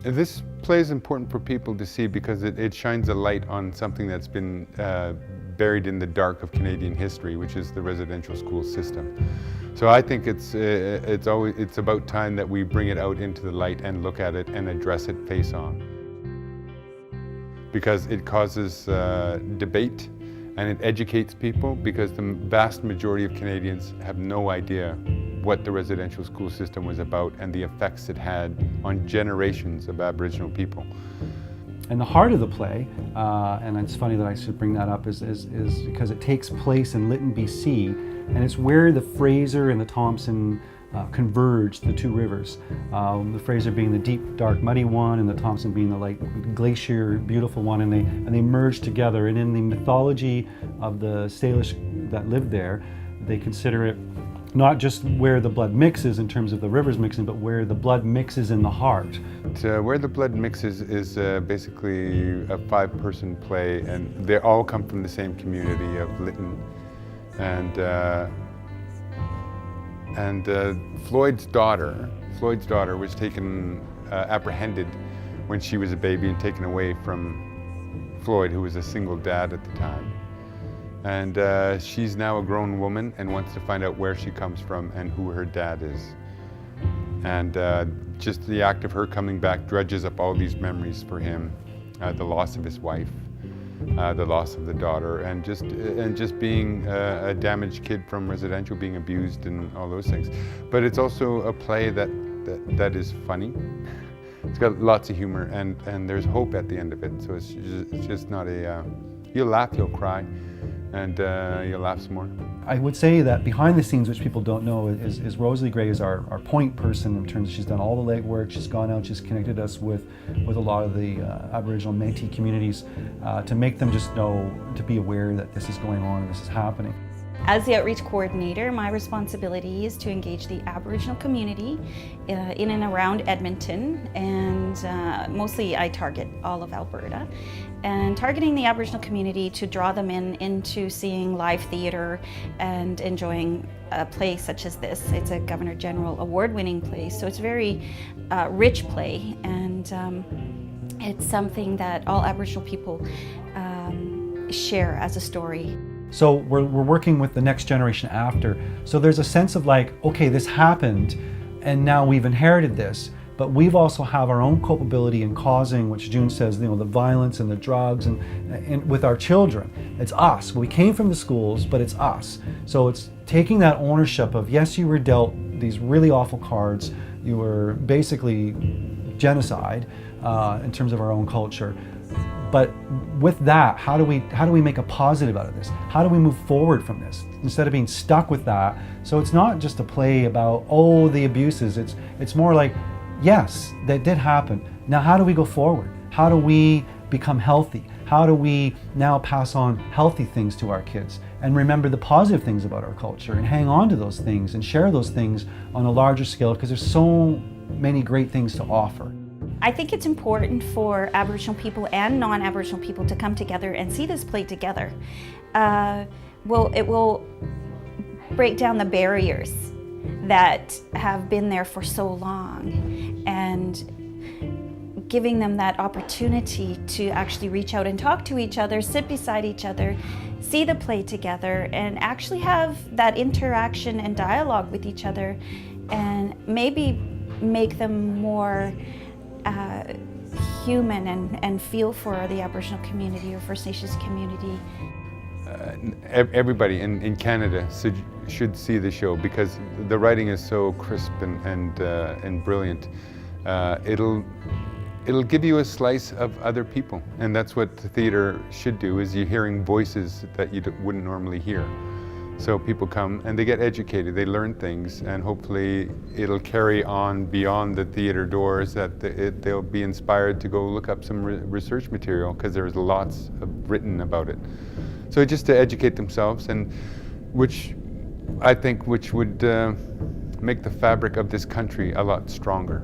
This play is important for people to see because it shines a light on something that's been buried in the dark of Canadian history, which is the residential school system. So I think it's about time that we bring it out into the light and look at it and address it face on. Because it causes debate and it educates people, because the vast majority of Canadians have no idea what the residential school system was about and the effects it had on generations of Aboriginal people. And the heart of the play, and it's funny that I should bring that up, is because it takes place in Lytton, BC, and it's where the Fraser and the Thompson converge, the two rivers. The Fraser being the deep, dark, muddy one, and the Thompson being the light, glacier, beautiful one, and they merge together. And in the mythology of the Salish that lived there, they consider it not just where the blood mixes in terms of the rivers mixing, but where the blood mixes in the heart. Where the blood mixes is basically a 5-person play, and they all come from the same community of Lytton. And Floyd's daughter was apprehended when she was a baby and taken away from Floyd, who was a single dad at the time. And she's now a grown woman and wants to find out where she comes from and who her dad is. And just the act of her coming back dredges up all these memories for him, the loss of his wife, the loss of the daughter, and just being a damaged kid from residential, being abused and all those things. But it's also a play that is funny. It's got lots of humor, and there's hope at the end of it. So it's just not you'll laugh, you'll cry, and you'll laugh some more. I would say that behind the scenes, which people don't know, is Rosalie Gray is our point person in terms of she's done all the legwork. She's gone out, she's connected us with a lot of the Aboriginal Métis communities to make them just know, to be aware that this is going on and this is happening. As the outreach coordinator, my responsibility is to engage the Aboriginal community in and around Edmonton, and mostly I target all of Alberta. And targeting the Aboriginal community to draw them into seeing live theatre and enjoying a play such as this. It's a Governor General award-winning play, so it's a very rich play, and it's something that all Aboriginal people share as a story. So we're working with the next generation after. So there's a sense of like, okay, this happened and now we've inherited this, but we've also have our own culpability in causing, which June says, the violence and the drugs and with our children. It's us. We came from the schools, but it's us. So it's taking that ownership of, yes, you were dealt these really awful cards. You were basically genocide in terms of our own culture. But with that, how do we make a positive out of this? How do we move forward from this instead of being stuck with that? So it's not just a play about, oh, the abuses. It's more like, yes, that did happen. Now how do we go forward? How do we become healthy? How do we now pass on healthy things to our kids and remember the positive things about our culture and hang on to those things and share those things on a larger scale, because there's so many great things to offer. I think it's important for Aboriginal people and non-Aboriginal people to come together and see this play together. It will break down the barriers that have been there for so long, and giving them that opportunity to actually reach out and talk to each other, sit beside each other, see the play together, and actually have that interaction and dialogue with each other, and maybe make them more human and feel for the Aboriginal community or First Nations community. Everybody in Canada should see the show because the writing is so crisp and brilliant. It'll give you a slice of other people, and that's what the theatre should do. Is you're hearing voices that you wouldn't normally hear. So people come and they get educated, they learn things, and hopefully it'll carry on beyond the theater doors, that they'll be inspired to go look up some research material, because there's lots written about it. So just to educate themselves, and which I think would make the fabric of this country a lot stronger.